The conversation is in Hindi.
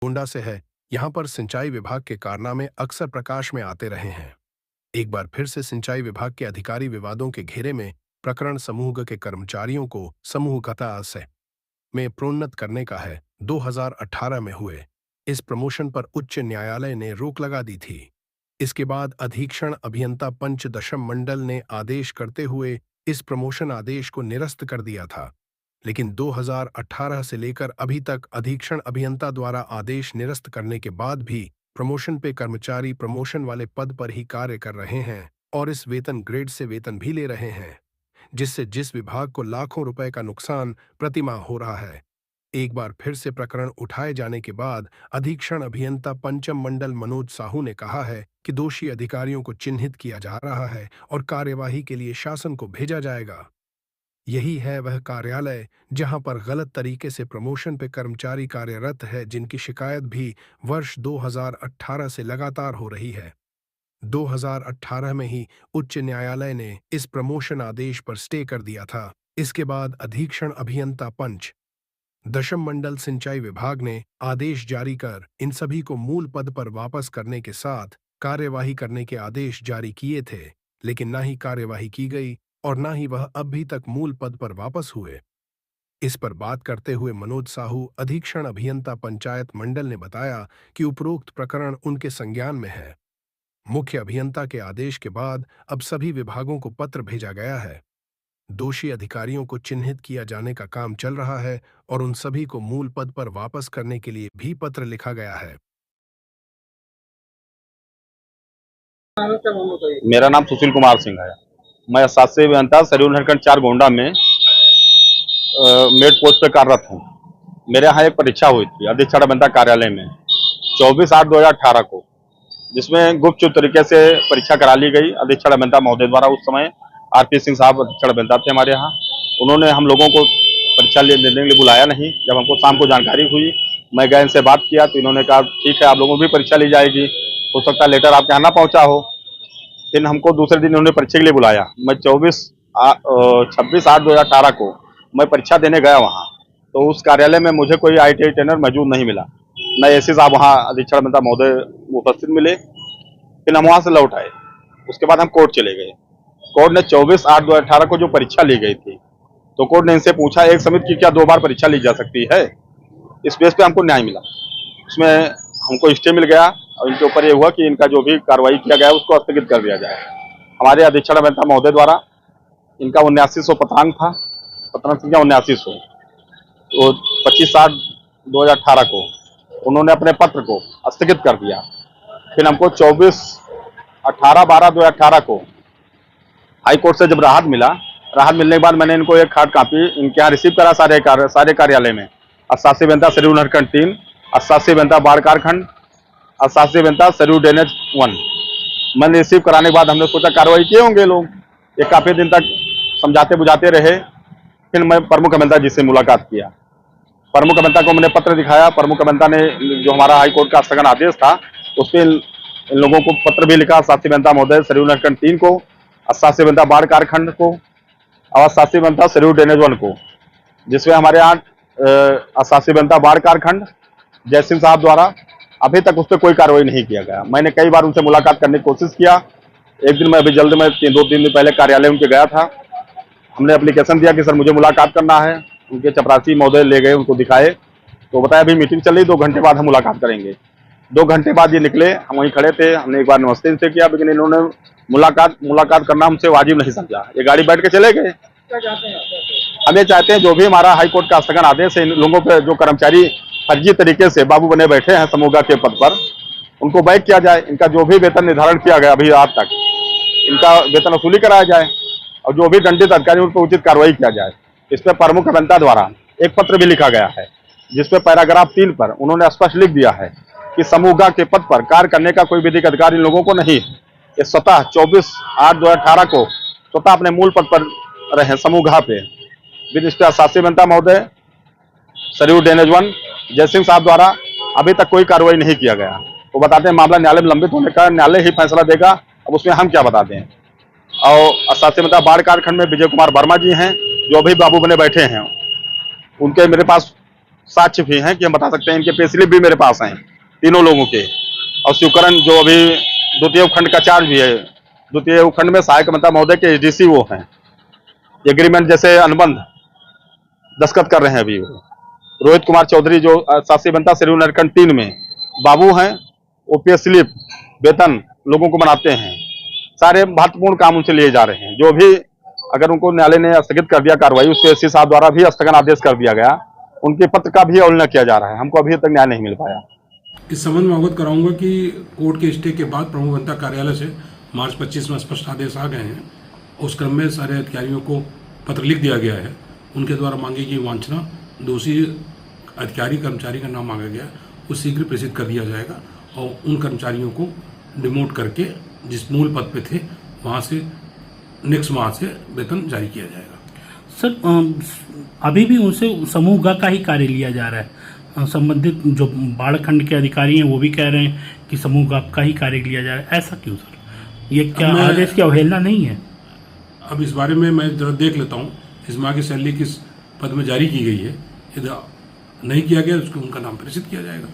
गोंडा से है। यहाँ पर सिंचाई विभाग के कारनामे अक्सर प्रकाश में आते रहे हैं। एक बार फिर से सिंचाई विभाग के अधिकारी विवादों के घेरे में। प्रकरण समूह ग के कर्मचारियों को समूह गता से में प्रोन्नत करने का है। 2018 में हुए इस प्रमोशन पर उच्च न्यायालय ने रोक लगा दी थी। इसके बाद अधीक्षण अभियंता पंच दशम मंडल ने आदेश करते हुए इस प्रमोशन आदेश को निरस्त कर दिया था। लेकिन 2018 से लेकर अभी तक अधीक्षण अभियंता द्वारा आदेश निरस्त करने के बाद भी प्रमोशन पे कर्मचारी प्रमोशन वाले पद पर ही कार्य कर रहे हैं और इस वेतन ग्रेड से वेतन भी ले रहे हैं, जिससे जिस विभाग को लाखों रुपए का नुकसान प्रतिमाह हो रहा है। एक बार फिर से प्रकरण उठाए जाने के बाद अधीक्षण अभियंता पंचम मंडल मनोज साहू ने कहा है कि दोषी अधिकारियों को चिन्हित किया जा रहा है और कार्यवाही के लिए शासन को भेजा जाएगा। यही है वह कार्यालय जहां पर गलत तरीके से प्रमोशन पे कर्मचारी कार्यरत है, जिनकी शिकायत भी वर्ष 2018 से लगातार हो रही है। 2018 में ही उच्च न्यायालय ने इस प्रमोशन आदेश पर स्टे कर दिया था। इसके बाद अधीक्षण अभियंता पंच दशम मंडल सिंचाई विभाग ने आदेश जारी कर इन सभी को मूल पद पर वापस करने के साथ कार्यवाही करने के आदेश जारी किए थे, लेकिन ना ही कार्यवाही की गई और ना ही वह अब भी तक मूल पद पर वापस हुए। इस पर बात करते हुए मनोज साहू अधीक्षण अभियंता पंचायत मंडल ने बताया कि उपरोक्त प्रकरण उनके संज्ञान में है। मुख्य अभियंता के आदेश के बाद अब सभी विभागों को पत्र भेजा गया है। दोषी अधिकारियों को चिन्हित किया जाने का काम चल रहा है और उन सभी को मूल पद पर वापस करने के लिए भी पत्र लिखा गया है। मेरा नाम सुशील कुमार सिंह है। मैं 7 से अभियंता सरयू नहरखंड 4 गोंडा में मेड पोस्ट पे कार्यरत हूँ। मेरे यहाँ एक परीक्षा हुई थी अधीक्षण अभियंता कार्यालय में 24/8/2018 को, जिसमें गुप्त तरीके से परीक्षा करा ली गई अधीक्षण अभियंता महोदय द्वारा। उस समय आरपी सिंह साहब अधीक्षण अभियंता थे हमारे यहाँ। उन्होंने हम लोगों को परीक्षा लेने के लिए बुलाया नहीं। जब हमको शाम को जानकारी हुई, मैं गए इनसे बात किया तो इन्होंने कहा ठीक है, आप लोगों की भी परीक्षा ली जाएगी, हो सकता है लेटर आपके यहाँ ना पहुँचा हो। फिर हमको दूसरे दिन उन्होंने परीक्षा के लिए बुलाया। मैं 26/8/2018 को मैं परीक्षा देने गया वहाँ, तो उस कार्यालय में मुझे कोई ITI ट्रेनर मौजूद नहीं मिला। न एसी साहब वहाँ अधीक्षण अभियंता महोदय उपस्थित मिले। फिर हम वहाँ से लौट आए। उसके बाद हम कोर्ट चले गए। कोर्ट ने 24/8/2018 को जो परीक्षा ली गई थी, तो कोर्ट ने इनसे पूछा एक समिति की क्या 2 बार परीक्षा ली जा सकती है। इस बेस पे हमको न्याय मिला। उसमें हमको स्टे मिल गया और इनके ऊपर ये हुआ कि इनका जो भी कार्रवाई किया गया उसको स्थगित कर दिया जाए। हमारे अधीक्षण अभियंता महोदय द्वारा इनका 7900 पत्रांक था, पत्रांक संख्या 7900। तो 25/7/2018 को उन्होंने अपने पत्र को स्थगित कर दिया। फिर हमको 18/12/2018 को हाई कोर्ट से जब राहत मिला, राहत मिलने के बाद मैंने इनको एक हार्ड कॉपी इनके यहाँ रिसीव करा सारे कार्यालय में। 88 अभियंता सरयू नहरखंड 3, 88 अभियंता बाढ़ कारखंड, 88 अभियंता सरयू ड्रेनेज 1। मैंने रिसीव कराने के बाद हमने सोचा कार्रवाई किए होंगे लोग। ये काफी दिन तक समझाते बुझाते रहे। फिर मैं प्रमुख अभियंता जी से मुलाकात किया। प्रमुख अभियंता को मैंने पत्र दिखाया। प्रमुख अभियंता ने जो हमारा हाईकोर्ट का स्थगन आदेश था उस पर इन लोगों को पत्र भी लिखा। 88 अभियंता महोदय सरयू नहरखंड 3 को, 88 अभियंता बाढ़ कारखंड को और 88 अभियंता सरयू ड्रेनेज 1 को, जिसमें हमारे यहाँ 88 अभियंता बाढ़ कारखंड जयसिंह साहब द्वारा अभी तक उस पर कोई कार्रवाई नहीं किया गया। मैंने कई बार उनसे मुलाकात करने की कोशिश किया। एक दिन मैं अभी जल्द में 2-3 दिन पहले कार्यालय उनके गया था। हमने एप्लीकेशन दिया कि सर मुझे मुलाकात करना है। उनके चपरासी महोदय ले गए, उनको दिखाए तो बताया अभी मीटिंग चल रही, 2 घंटे बाद हम मुलाकात करेंगे। 2 घंटे बाद ये निकले। हम वहीं खड़े थे। हमने एक बार नमस्ते इनसे किया, लेकिन इन्होंने मुलाकात करना हमसे वाजिब नहीं समझा। ये गाड़ी बैठ के चले गए। हम ये चाहते हैं जो भी हमारा हाईकोर्ट का स्थगन आदेश है, इन लोगों पे जो कर्मचारी फर्जी तरीके से बाबू बने बैठे हैं समूह के पद पर, उनको बैक किया जाए। इनका जो भी वेतन निर्धारण किया गया अभी आज तक, इनका वेतन वसूली कराया जाए और जो भी दंडित अधिकारी उन पर उचित कार्रवाई किया जाए। इस पर प्रमुख अभियंता द्वारा एक पत्र भी लिखा गया है, जिसपे पैराग्राफ 3 पर उन्होंने स्पष्ट लिख दिया है कि समूह के पद पर कार्य करने का कोई विधिक अधिकार इन लोगों को नहीं है। ये स्वतः 24/8/2018 को स्वतः अपने मूल पद पर रहे समूह पे। विशिष्ट 88 अभियंता महोदय सरयू ड्रेनेज 1 जयसिंह साहब द्वारा अभी तक कोई कार्रवाई नहीं किया गया। वो बताते हैं मामला न्यायालय में लंबित होने का, न्यायालय ही फैसला देगा। अब उसमें हम क्या बताते हैं। और 88 अभियंता बाढ़ कारखंड में विजय कुमार वर्मा जी हैं, जो अभी बाबू बने बैठे हैं। उनके मेरे पास साक्ष्य भी हैं कि हम बता सकते हैं, इनके पे स्लिप भी मेरे पास हैं तीनों लोगों के। और शिवकरण जो अभी द्वितीय उपखंड का चार्ज भी है, द्वितीय उपखंड में सहायक अभियंता महोदय के एसडीसी वो हैं। एग्रीमेंट जैसे अनुबंध दस्तखत कर रहे हैं अभी। रोहित कुमार चौधरी जो शासी अभियंता सरयू नरकंड 3 में बाबू हैं, वो पे स्लिप वेतन लोगों को बनाते हैं। सारे महत्वपूर्ण काम उनसे लिए जा रहे हैं। जो भी अगर उनको न्यायालय ने स्थगित कर दिया कार्रवाई, उसके एससी साहब द्वारा भी स्थगन आदेश कर दिया गया, उनके पत्र का भी अवहेलना किया जा रहा है। हमको अभी तक न्याय नहीं मिल पाया। इस संबंध में अवगत कराऊंगा कि कोर्ट के स्टे के बाद प्रमुख अभियंता कार्यालय से मार्च 25 में स्पष्ट आदेश आ गए हैं। उस क्रम में सारे अधिकारियों को पत्र लिख दिया गया है। उनके द्वारा मांगी गई वांछना, दोषी अधिकारी कर्मचारी का नाम मांगा गया, वो शीघ्र प्रेषित कर दिया जाएगा और उन कर्मचारियों को डिमोट करके जिस मूल पद पे थे वहाँ से नेक्स्ट माह से वेतन जारी किया जाएगा। सर अभी भी उनसे समूह ग का ही कार्य लिया जा रहा है। संबंधित जो बाढ़ खंड के अधिकारी हैं वो भी कह रहे हैं कि समूह ग का ही कार्य लिया जा रहा है। ऐसा क्यों सर? ये क्या आदेश की अवहेलना नहीं है? अब इस बारे में मैं जरा देख लेता हूँ इस माह की सैलरी किस पद में जारी की गई है। यदि नहीं किया गया उसको उनका नाम प्रेषित किया जाएगा।